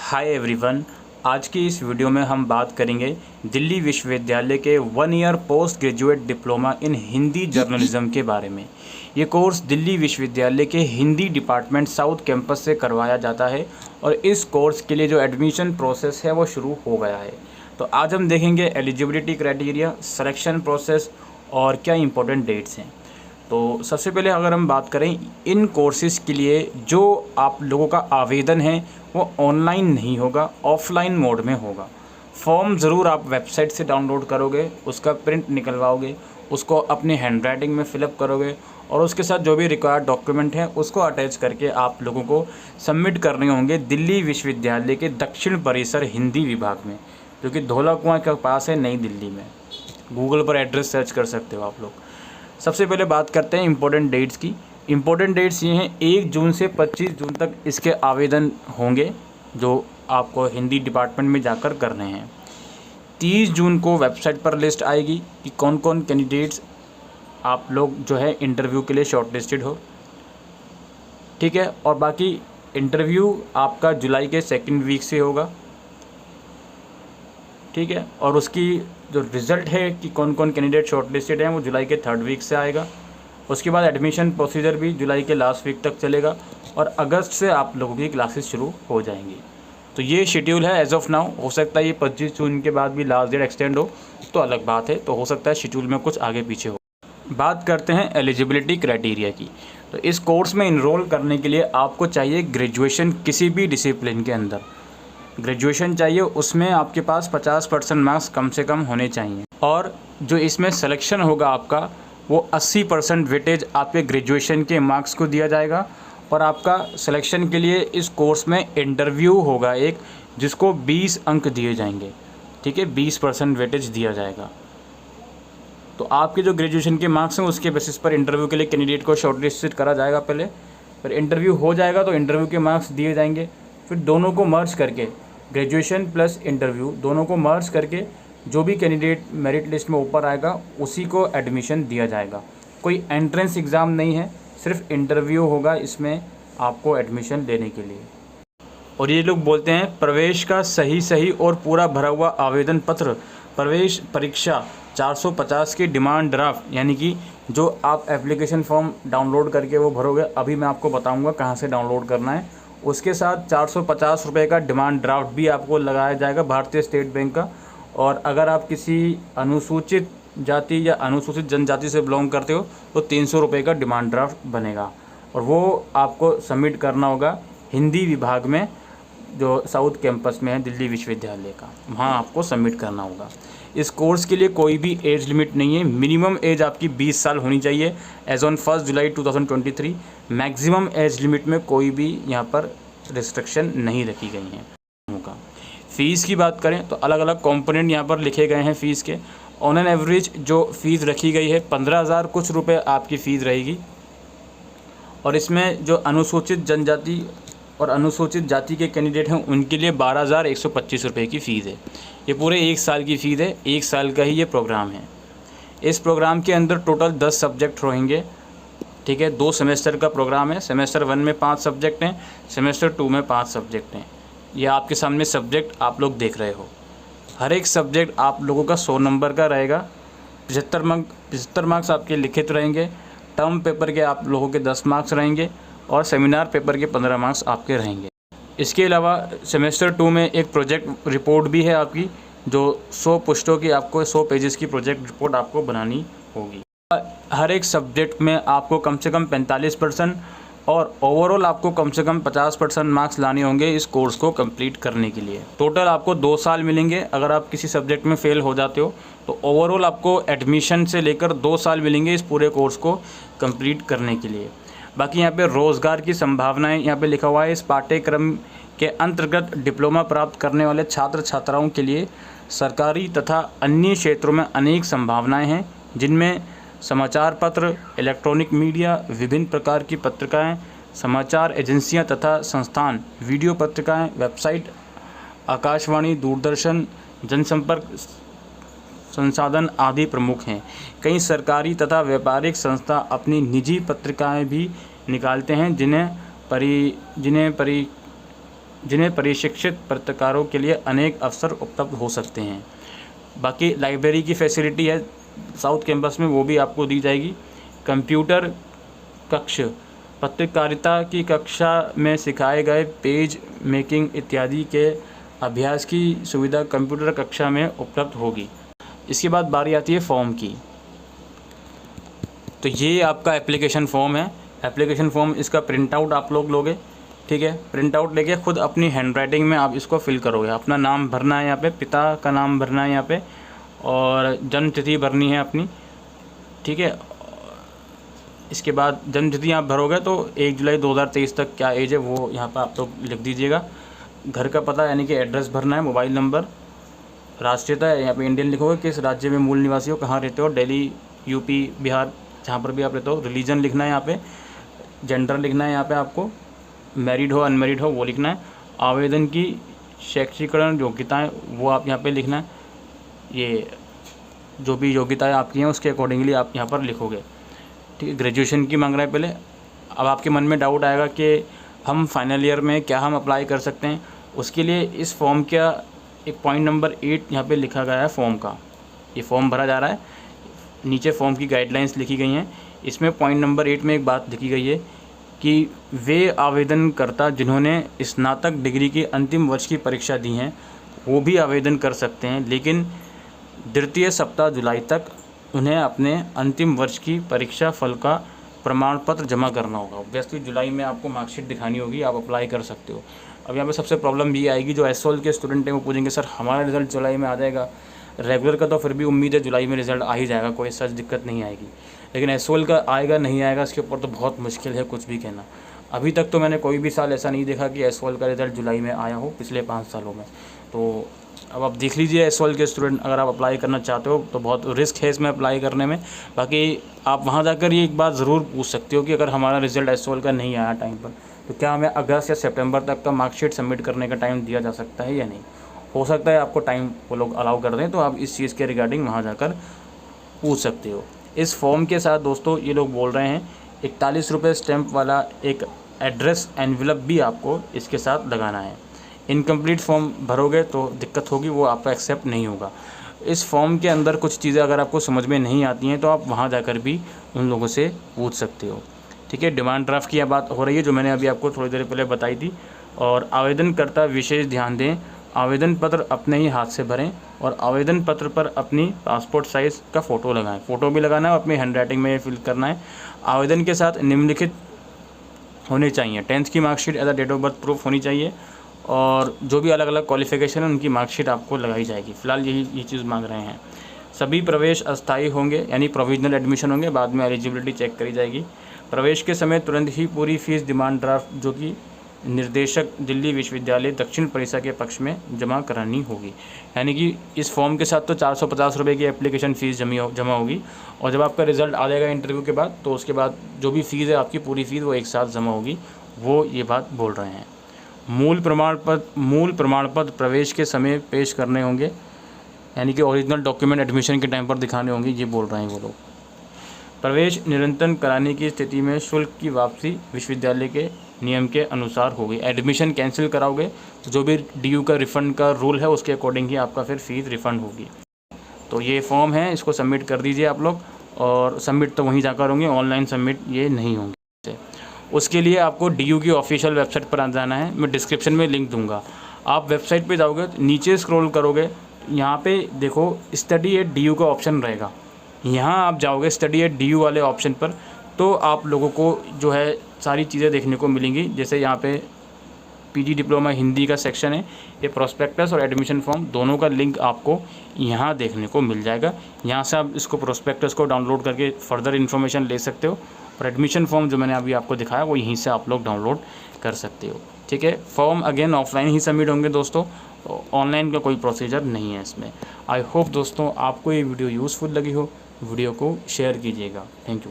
Hi everyone. आज की इस वीडियो में हम बात करेंगे दिल्ली विश्वविद्यालय के 1 year post graduate diploma in Hindi journalism के बारे में। ये कोर्स दिल्ली विश्वविद्यालय के हिंदी डिपार्टमेंट साउथ कैंपस से करवाया जाता है और इस कोर्स के लिए जो एडमिशन प्रोसेस है वो शुरू हो गया है। तो आज हम देखेंगे एलिजिबिलिटी क्राइटेरिया, सिलेक्शन प्रोसेस और क्या इंपॉर्टेंट डेट्स हैं। तो सबसे पहले अगर हम बात करें इन कोर्सेज़ के लिए जो आप लोगों का आवेदन है वो ऑनलाइन नहीं होगा, ऑफलाइन मोड में होगा। फॉर्म ज़रूर आप वेबसाइट से डाउनलोड करोगे, उसका प्रिंट निकलवाओगे, उसको अपने हैंडराइटिंग में फिलअप करोगे और उसके साथ जो भी रिक्वायर्ड डॉक्यूमेंट है उसको अटैच करके आप लोगों को सबमिट करने होंगे दिल्ली विश्वविद्यालय के दक्षिण परिसर हिंदी विभाग में, जो कि धौला कुआं के पास है, नई दिल्ली में। गूगल पर एड्रेस सर्च कर सकते हो आप लोग। सबसे पहले बात करते हैं इम्पोर्टेंट डेट्स की। इम्पोर्टेंट डेट्स ये हैं 1 जून से 25 जून तक इसके आवेदन होंगे जो आपको हिंदी डिपार्टमेंट में जाकर करने हैं। 30 जून को वेबसाइट पर लिस्ट आएगी कि कौन कौन कैंडिडेट्स आप लोग जो है इंटरव्यू के लिए शॉर्टलिस्टेड हो, ठीक है। और बाकी इंटरव्यू आपका जुलाई के 2nd वीक से होगा, ठीक है। और उसकी जो रिज़ल्ट है कि कौन कौन कैंडिडेट शॉर्टलिस्टेड हैं वो जुलाई के 3rd वीक से आएगा। उसके बाद एडमिशन प्रोसीजर भी जुलाई के लास्ट वीक तक चलेगा और अगस्त से आप लोगों की क्लासेस शुरू हो जाएंगी। तो ये शेड्यूल है एज ऑफ नाउ। हो सकता है ये 25 जून के बाद भी लास्ट डेट एक्सटेंड हो तो अलग बात है, तो हो सकता है शेड्यूल में कुछ आगे पीछे हो। बात करते हैं एलिजिबिलिटी क्राइटेरिया की। तो इस कोर्स में इनरोल करने के लिए आपको चाहिए ग्रेजुएशन किसी भी डिसिप्लिन के अंदर ग्रेजुएशन चाहिए, उसमें आपके पास 50% मार्क्स कम से कम होने चाहिए। और जो इसमें सिलेक्शन होगा आपका वो 80% वेटेज आपके ग्रेजुएशन के मार्क्स को दिया जाएगा और आपका सिलेक्शन के लिए इस कोर्स में इंटरव्यू होगा एक, जिसको 20 अंक दिए जाएंगे, ठीक है। 20% वेटेज दिया जाएगा। तो आपके जो ग्रेजुएशन के मार्क्स हैं उसके बेसिस पर इंटरव्यू के लिए कैंडिडेट को शॉर्टलिस्टेड करा जाएगा पहले, फिर इंटरव्यू हो जाएगा तो इंटरव्यू के मार्क्स दिए जाएंगे। फिर दोनों को मर्ज करके, ग्रेजुएशन प्लस इंटरव्यू दोनों को मर्ज करके जो भी कैंडिडेट मेरिट लिस्ट में ऊपर आएगा उसी को एडमिशन दिया जाएगा। कोई एंट्रेंस एग्ज़ाम नहीं है, सिर्फ इंटरव्यू होगा इसमें आपको एडमिशन लेने के लिए। और ये लोग बोलते हैं प्रवेश का सही और पूरा भरा हुआ आवेदन पत्र, प्रवेश परीक्षा 450 की डिमांड ड्राफ्ट, यानी कि जो आप एप्लीकेशन फॉर्म डाउनलोड करके वो भरोगे, अभी मैं आपको बताऊँगा कहाँ से डाउनलोड करना है। उसके साथ 450 रुपये का डिमांड ड्राफ्ट भी आपको लगाया जाएगा भारतीय स्टेट बैंक का। और अगर आप किसी अनुसूचित जाति या अनुसूचित जनजाति से बिलोंग करते हो तो 300 रुपये का डिमांड ड्राफ्ट बनेगा और वो आपको सबमिट करना होगा हिंदी विभाग में जो साउथ कैंपस में है दिल्ली विश्वविद्यालय का, वहाँ आपको सबमिट करना होगा। इस कोर्स के लिए कोई भी एज लिमिट नहीं है। मिनिमम एज आपकी 20 साल होनी चाहिए एज ऑन 1 जुलाई 2023। मैक्सिमम एज लिमिट में कोई भी यहाँ पर रिस्ट्रिक्शन नहीं रखी गई है। फ़ीस की बात करें तो अलग अलग कंपोनेंट यहाँ पर लिखे गए हैं फ़ीस के। ऑन एन एवरेज जो फ़ीस रखी गई है 15,000 कुछ रुपये आपकी फ़ीस रहेगी। और इसमें जो अनुसूचित जनजाति और अनुसूचित जाति के कैंडिडेट हैं उनके लिए 12,125 रुपये की फ़ीस है। ये पूरे 1 साल की फ़ीस है, 1 साल का ही ये प्रोग्राम है। इस प्रोग्राम के अंदर टोटल 10 सब्जेक्ट रहेंगे, ठीक है। 2 सेमेस्टर का प्रोग्राम है। सेमेस्टर 1 में 5 सब्जेक्ट हैं, सेमेस्टर 2 में 5 सब्जेक्ट हैं। ये आपके सामने सब्जेक्ट आप लोग देख रहे हो। हर एक सब्जेक्ट आप लोगों का 100 नंबर का रहेगा। 75 मार्क्स आपके लिखित रहेंगे, टर्म पेपर के आप लोगों के 10 मार्क्स रहेंगे और सेमिनार पेपर के 15 मार्क्स आपके रहेंगे। इसके अलावा सेमेस्टर 2 में एक प्रोजेक्ट रिपोर्ट भी है आपकी, जो 100 पृष्ठों की, आपको 100 पेजेस की प्रोजेक्ट रिपोर्ट आपको बनानी होगी। हर एक सब्जेक्ट में आपको कम से कम 45% और ओवरऑल आपको कम से कम 50% मार्क्स लाने होंगे इस कोर्स को कंप्लीट करने के लिए। टोटल आपको 2 साल मिलेंगे। अगर आप किसी सब्जेक्ट में फ़ेल हो जाते हो तो ओवरऑल आपको एडमिशन से लेकर 2 साल मिलेंगे इस पूरे कोर्स को कंप्लीट करने के लिए। बाकी यहाँ पे रोज़गार की संभावनाएं यहाँ पे लिखा हुआ है। इस पाठ्यक्रम के अंतर्गत डिप्लोमा प्राप्त करने वाले छात्र छात्राओं के लिए सरकारी तथा अन्य क्षेत्रों में अनेक संभावनाएँ हैं, जिनमें समाचार पत्र, इलेक्ट्रॉनिक मीडिया, विभिन्न प्रकार की पत्रिकाएं, समाचार एजेंसियां तथा संस्थान, वीडियो पत्रिकाएं, वेबसाइट, आकाशवाणी, दूरदर्शन, जनसंपर्क संसाधन आदि प्रमुख हैं। कई सरकारी तथा व्यापारिक संस्था अपनी निजी पत्रिकाएं भी निकालते हैं, जिन्हें प्रशिक्षित पत्रकारों के लिए अनेक अवसर उपलब्ध हो सकते हैं। बाकी लाइब्रेरी की फैसिलिटी है साउथ कैंपस में, वो भी आपको दी जाएगी। कंप्यूटर कक्ष, पत्रकारिता की कक्षा में सिखाए गए पेज मेकिंग इत्यादि के अभ्यास की सुविधा कंप्यूटर कक्षा में उपलब्ध होगी। इसके बाद बारी आती है फॉर्म की। तो ये आपका एप्लीकेशन फॉर्म है। एप्लीकेशन फॉर्म इसका प्रिंट आउट आप लोग लोगे, ठीक है। प्रिंट आउट लेके खुद अपनी हैंड राइटिंग में आप इसको फिल करोगे। अपना नाम भरना है यहाँ पे, पिता का नाम भरना है यहाँ पे, और जन्म तिथि भरनी है अपनी, ठीक है। इसके बाद जन्म तिथि आप भरोगे तो 1 जुलाई 2023 तक क्या एज है वो यहाँ पर आप लोग लिख दीजिएगा। घर का पता यानी कि एड्रेस भरना है, मोबाइल नंबर, राष्ट्रीयता यहाँ पे इंडियन लिखोगे, किस राज्य में मूल निवासी हो, कहाँ रहते हो, दिल्ली, यूपी, बिहार, जहाँ पर भी आप रहते हो। रिलीजन लिखना है यहाँ पे, जेंडर लिखना है यहाँ पे आपको, मैरिड हो अनमैरिड हो वो लिखना है। आवेदन की शैक्षिकरण योग्यताएँ वो आप यहाँ पे लिखना है। ये जो भी योग्यताएँ आपकी हैं उसके अकॉर्डिंगली आप यहाँ पर लिखोगे, ठीक है। ग्रेजुएशन की मांग रहा है पहले। अब आपके मन में डाउट आएगा कि हम फाइनल ईयर में क्या हम अप्लाई कर सकते हैं। उसके लिए इस फॉर्म का एक पॉइंट नंबर 8 यहाँ पे लिखा गया है फॉर्म का। ये फॉर्म भरा जा रहा है, नीचे फॉर्म की गाइडलाइंस लिखी गई हैं। इसमें पॉइंट नंबर 8 में एक बात लिखी गई है कि वे आवेदनकर्ता जिन्होंने स्नातक डिग्री की अंतिम वर्ष की परीक्षा दी हैं वो भी आवेदन कर सकते हैं, लेकिन द्वितीय सप्ताह जुलाई तक उन्हें अपने अंतिम वर्ष की परीक्षा फल का प्रमाण पत्र जमा करना होगा। ऑब्वियसली जुलाई में आपको मार्कशीट दिखानी होगी, आप अप्लाई कर सकते हो। अब यहाँ पे सबसे प्रॉब्लम ये आएगी, जो एसओएल के स्टूडेंट हैं वो पूछेंगे सर हमारा रिज़ल्ट जुलाई में आ जाएगा। रेगुलर का तो फिर भी उम्मीद है जुलाई में रिज़ल्ट आ ही जाएगा, कोई सच दिक्कत नहीं आएगी। लेकिन एसओएल का आएगा नहीं आएगा इसके ऊपर तो बहुत मुश्किल है कुछ भी कहना। अभी तक तो मैंने कोई भी साल ऐसा नहीं देखा कि एसओएल का रिज़ल्ट जुलाई में आया हो पिछले 5 सालों में। तो अब आप देख लीजिए एसओएल के स्टूडेंट, अगर आप अप्लाई करना चाहते हो तो बहुत रिस्क है इसमें अप्लाई करने में। बाकी आप वहाँ जाकर ये एक बात ज़रूर पूछ सकते हो कि अगर हमारा रिज़ल्ट एसओएल का नहीं आया टाइम पर तो क्या हमें अगस्त या सितंबर तक का मार्कशीट सबमिट करने का टाइम दिया जा सकता है या नहीं। हो सकता है आपको टाइम वो लोग अलाउ कर दें, तो आप इस चीज़ के रिगार्डिंग वहाँ जाकर पूछ सकते हो। इस फॉर्म के साथ दोस्तों ये लोग बोल रहे हैं 41 रुपये स्टैंप वाला एक एड्रेस एनवेलप भी आपको इसके साथ लगाना है। इनकम्प्लीट फॉर्म भरोगे तो दिक्कत होगी, वो आपका एक्सेप्ट नहीं होगा। इस फॉर्म के अंदर कुछ चीज़ें अगर आपको समझ में नहीं आती हैं तो आप वहाँ जाकर भी उन लोगों से पूछ सकते हो, ठीक है। डिमांड ड्राफ्ट की बात हो रही है जो मैंने अभी आपको थोड़ी देर पहले बताई थी। और आवेदनकर्ता विशेष ध्यान दें, आवेदन पत्र अपने ही हाथ से भरें और आवेदन पत्र पर अपनी पासपोर्ट साइज़ का फ़ोटो लगाएं। फ़ोटो भी लगाना है और अपनी हैंड राइटिंग में फिल करना है। आवेदन के साथ निम्नलिखित होने चाहिए, 10th की marksheet as a date of birth proof होनी चाहिए, और जो भी अलग अलग क्वालिफ़िकेशन है उनकी मार्कशीट आपको लगाई जाएगी। फ़िलहाल ये चीज़ मांग रहे हैं। सभी प्रवेश अस्थायी होंगे यानी प्रोविजनल एडमिशन होंगे, बाद में एलिजिबिलिटी चेक करी जाएगी। प्रवेश के समय तुरंत ही पूरी फ़ीस डिमांड ड्राफ्ट जो कि निर्देशक दिल्ली विश्वविद्यालय दक्षिण परिसर के पक्ष में जमा करानी होगी। यानी कि इस फॉर्म के साथ तो 450 रुपये की एप्लीकेशन फ़ीस जमा होगी, और जब आपका रिज़ल्ट आ जाएगा इंटरव्यू के बाद तो उसके बाद जो भी फ़ीस है आपकी पूरी फ़ीस वो एक साथ जमा होगी, वो ये बात बोल रहे हैं। मूल प्रमाण पत्र प्रवेश के समय पेश करने होंगे, यानी कि ओरिजिनल डॉक्यूमेंट एडमिशन के टाइम पर दिखाने होंगे, ये बोल रहे हैं वो लोग। प्रवेश निरंतर कराने की स्थिति में शुल्क की वापसी विश्वविद्यालय के नियम के अनुसार होगी। एडमिशन कैंसिल कराओगे तो जो भी डीयू का रिफ़ंड का रूल है उसके अकॉर्डिंग ही आपका फिर फ़ीस रिफ़ंड होगी। तो ये फॉर्म है, इसको सबमिट कर दीजिए आप लोग, और सबमिट तो वहीं जाकर होंगे, ऑनलाइन सबमिट ये नहीं होंगे। उसके लिए आपको डीयू की ऑफिशियल वेबसाइट पर आ जाना है, मैं डिस्क्रिप्शन में लिंक दूंगा। आप वेबसाइट पे जाओगे तो नीचे स्क्रॉल करोगे, यहाँ पे देखो स्टडी एट डीयू का ऑप्शन रहेगा। यहाँ आप जाओगे स्टडी एट डीयू वाले ऑप्शन पर, तो आप लोगों को जो है सारी चीज़ें देखने को मिलेंगी। जैसे यहाँ पे पीजी डिप्लोमा हिंदी का सेक्शन है, ये प्रोस्पेक्टस और एडमिशन फॉर्म दोनों का लिंक आपको यहाँ देखने को मिल जाएगा। यहाँ से आप इसको प्रोस्पेक्टस को डाउनलोड करके फर्दर इन्फॉर्मेशन ले सकते हो, और एडमिशन फॉर्म जो मैंने अभी आपको दिखाया वो यहीं से आप लोग डाउनलोड कर सकते हो, ठीक है। फॉर्म अगेन ऑफलाइन ही सबमिट होंगे दोस्तों, ऑनलाइन का कोई प्रोसीजर नहीं है इसमें। आई होप दोस्तों आपको ये वीडियो यूज़फुल लगी हो, वीडियो को शेयर कीजिएगा। Thank you.